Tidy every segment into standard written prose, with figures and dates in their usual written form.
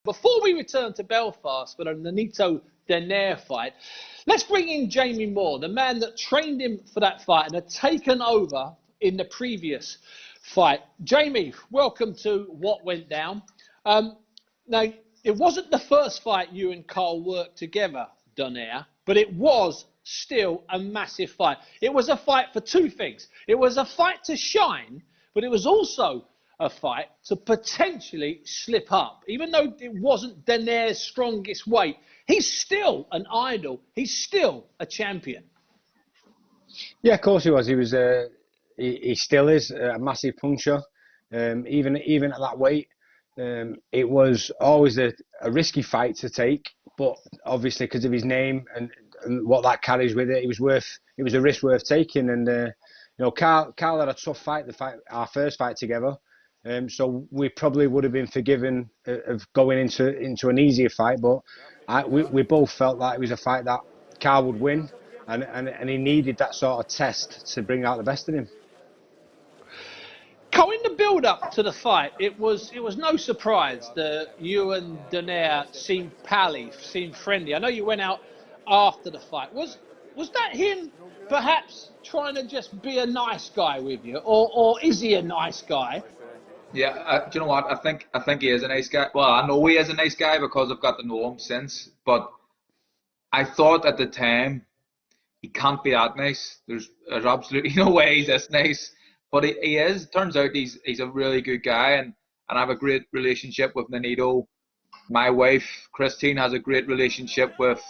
Before we return to Belfast for the Nonito Donaire fight, let's bring in Jamie Moore, the man that trained him for that fight and had taken over in the previous fight. Jamie, welcome to What Went Down. Now, it wasn't the first fight you and Carl worked together, Donaire, but it was still a massive fight. It was a fight for two things. It was a fight to shine, but it was also a fight to potentially slip up. Even though it wasn't Donaire's strongest weight, he's still an idol. He's still a champion. Yeah, of course he was. He still is a massive puncher. Even at that weight, it was always a risky fight to take. But obviously, because of his name and what that carries with it, it was a risk worth taking. And Carl had a tough fight, our first fight together. So we probably would have been forgiven of going into an easier fight. But we both felt that it was a fight that Carl would win, and he needed that sort of test to bring out the best in him. In the build-up to the fight, it was no surprise that you and Donaire seemed pally, seemed friendly. I know you went out after the fight. Was that him perhaps trying to just be a nice guy with you, or is he a nice guy? Yeah, do you know what? I think he is a nice guy. Well, I know he is a nice guy because I've got to know him since. But I thought at the time he can't be that nice. There's absolutely no way he's this nice. But he is. Turns out he's a really good guy, and I have a great relationship with Nonito. My wife, Christine, has a great relationship with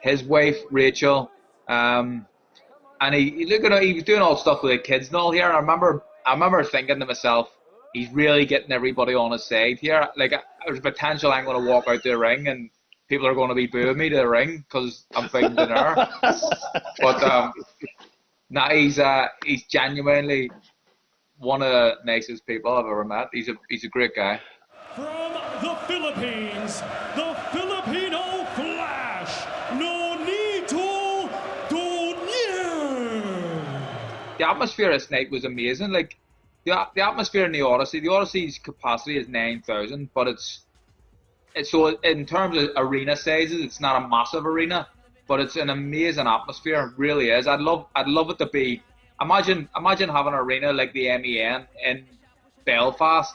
his wife, Rachel. And he was doing all stuff with the kids and all here. I remember thinking to myself, he's really getting everybody on his side here. Like, there's potential I'm going to walk out to the ring and people are going to be booing me to the ring because I'm fighting Donaire. But nah, he's genuinely one of the nicest people I've ever met. He's a great guy. From the Philippines, the Filipino Flash, Nonito Donaire. The atmosphere this night was amazing. Like, the atmosphere in the Odyssey's capacity is 9,000, but it's so in terms of arena sizes, it's not a massive arena, but it's an amazing atmosphere. It really is. I'd love it to be. Imagine having an arena like the MEN in Belfast.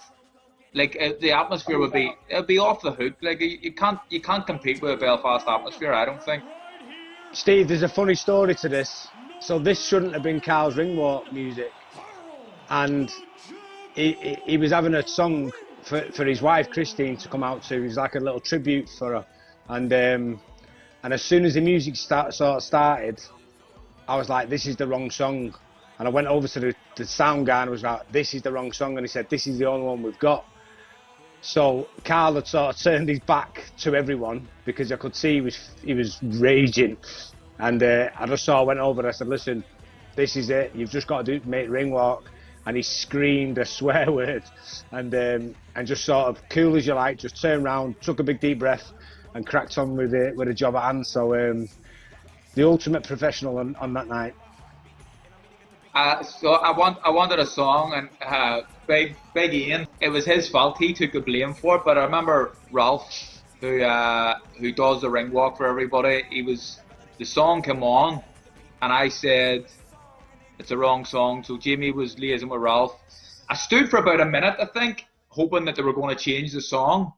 Like, the atmosphere would be off the hook. Like, you can't compete with a Belfast atmosphere, I don't think. Steve, there's a funny story to this. So this shouldn't have been Carl's Ringwalk music, and he was having a song for his wife Christine to come out to. It was like a little tribute for her, and as soon as the music started, I was like, this is the wrong song. And I went over to the sound guy and was like, this is the wrong song. And he said, this is the only one we've got. So Carl had sort of turned his back to everyone because I could see he was raging. And I went over and I said, listen, this is it. You've just got to make Ringwalk. And he screamed a swear word. And just sort of cool as you like, just turned around, took a big deep breath and cracked on with a job at hand. So the ultimate professional on that night. So I wanted a song, and Big Ian, it was his fault. He took the blame for it. But I remember Ralph, who does the Ringwalk for everybody. The song came on, and I said it's a wrong song. So Jamie was liaising with Ralph. I stood for about a minute, I think, hoping that they were going to change the song.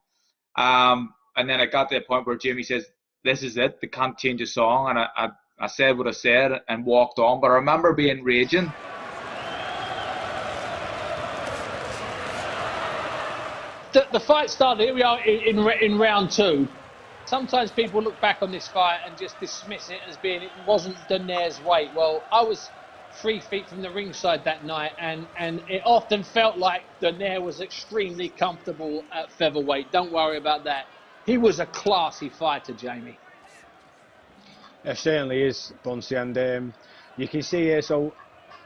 And then I got to the point where Jamie says, "This is it. They can't change the song." And I said what I said and walked on, but I remember being raging. The fight started. Here we are in round two. Sometimes people look back on this fight and just dismiss it as being it wasn't Donaire's weight. Well, I was 3 feet from the ringside that night, and it often felt like Donaire was extremely comfortable at featherweight. Don't worry about that. He was a classy fighter, Jamie. It certainly is, Bunsey, and you can see here. So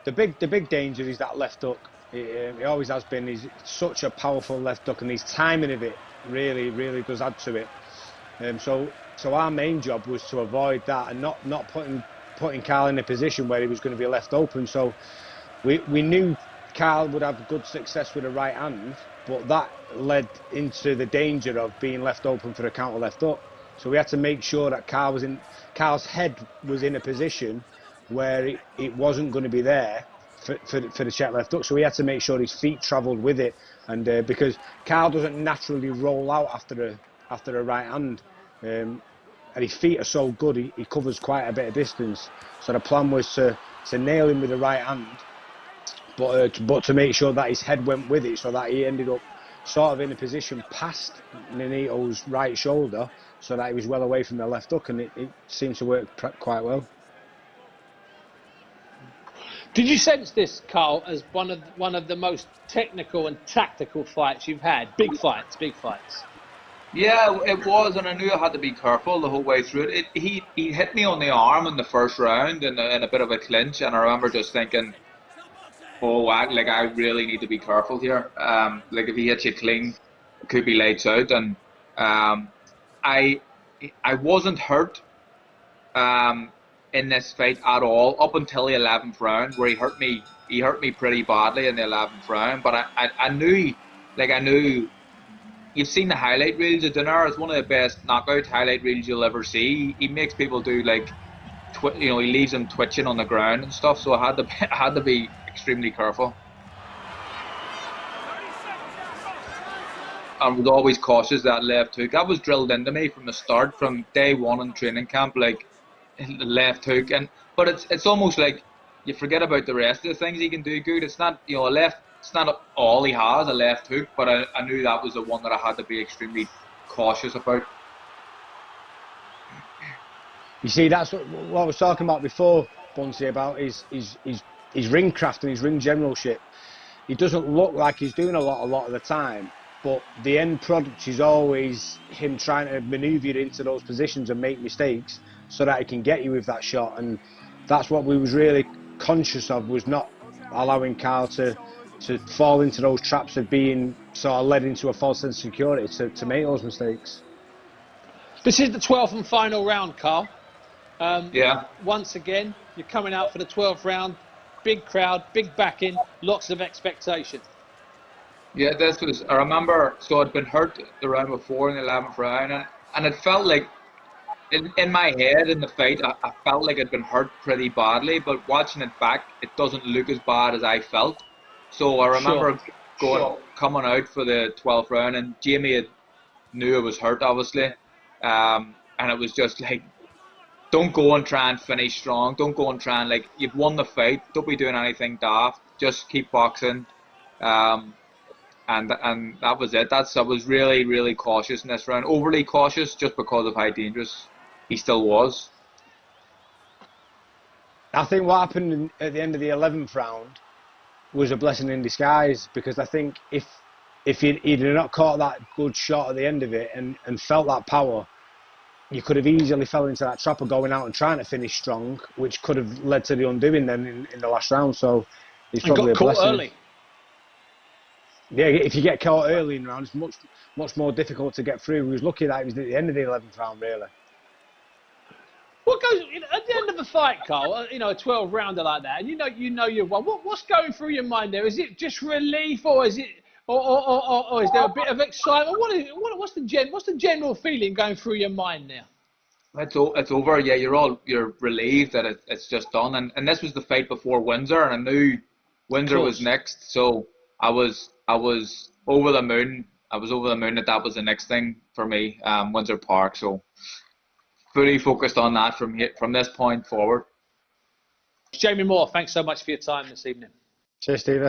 the big danger is that left hook. It always has been. He's such a powerful left hook, and his timing of it really does add to it. So our main job was to avoid that and not putting Carl in a position where he was going to be left open. So we knew Carl would have good success with a right hand, but that led into the danger of being left open for a counter left hook. So we had to make sure that Carl's head was in a position where it wasn't going to be there for the check left hook. So we had to make sure his feet travelled with it, and because Carl doesn't naturally roll out after a right hand, and his feet are so good, he covers quite a bit of distance. So the plan was to nail him with the right hand, but to make sure that his head went with it, so that he ended up sort of in a position past Nonito's right shoulder, so that he was well away from the left hook, and it seemed to work quite well. Did you sense this, Carl, as one of the most technical and tactical fights you've had? Big fights. Yeah, it was, and I knew I had to be careful the whole way through it. He hit me on the arm in the first round in a bit of a clinch, and I remember just thinking, oh, I really need to be careful here. Like if he hits you clean, it could be lights out. And I wasn't hurt in this fight at all up until the 11th round, where he hurt me pretty badly in the 11th round. But I knew. You've seen the highlight reels of Donaire. It's one of the best knockout highlight reels you'll ever see. He makes people do he leaves them twitching on the ground and stuff. So I had to be extremely careful. I was always cautious that left hook. That was drilled into me from the start, from day one in training camp, like the left hook. But it's almost like you forget about the rest of the things he can do good. It's not it's not all he has, a left hook, but I knew that was the one that I had to be extremely cautious about. You see, that's what I was talking about before, Bunsey, about his ring craft and his ring generalship. He doesn't look like he's doing a lot of the time, but the end product is always him trying to manoeuvre into those positions and make mistakes so that he can get you with that shot. And that's what we was really conscious of, was not allowing Carl to fall into those traps of being sort of led into a false sense of security to make those mistakes. This is the 12th and final round, Carl. Yeah. Once again, you're coming out for the 12th round. Big crowd, big backing, lots of expectation. Yeah, I remember, so I'd been hurt the round before in the 11th round, and it felt like, in my head in the fight, I felt like I'd been hurt pretty badly, but watching it back, it doesn't look as bad as I felt. So I remember coming out for the 12th round, and Jamie knew I was hurt, obviously, and it was just like, don't go and try and finish strong. Don't go and try and, you've won the fight. Don't be doing anything daft. Just keep boxing. And that was it. I was really, really cautious in this round. Overly cautious just because of how dangerous he still was. I think what happened at the end of the 11th round was a blessing in disguise, because I think if he'd not caught that good shot at the end of it and felt that power, you could have easily fell into that trap of going out and trying to finish strong, which could have led to the undoing then in the last round. So it's probably a blessing. Caught early. Yeah, if you get caught early in rounds, it's much more difficult to get through. He was lucky that it was at the end of the 11th round, really. What goes at the end of the fight, Carl? A 12 rounder like that, and you know you've won. What's going through your mind there? Is it just relief, or is it, or is there a bit of excitement? What's the general feeling going through your mind now? It's over. Yeah, you're relieved that it's just done. And this was the fight before Windsor, and I knew Windsor was next. So I was over the moon. I was over the moon that was the next thing for me, Windsor Park. So fully focused on that from this point forward. Jamie Moore, thanks so much for your time this evening. Cheers, Steve.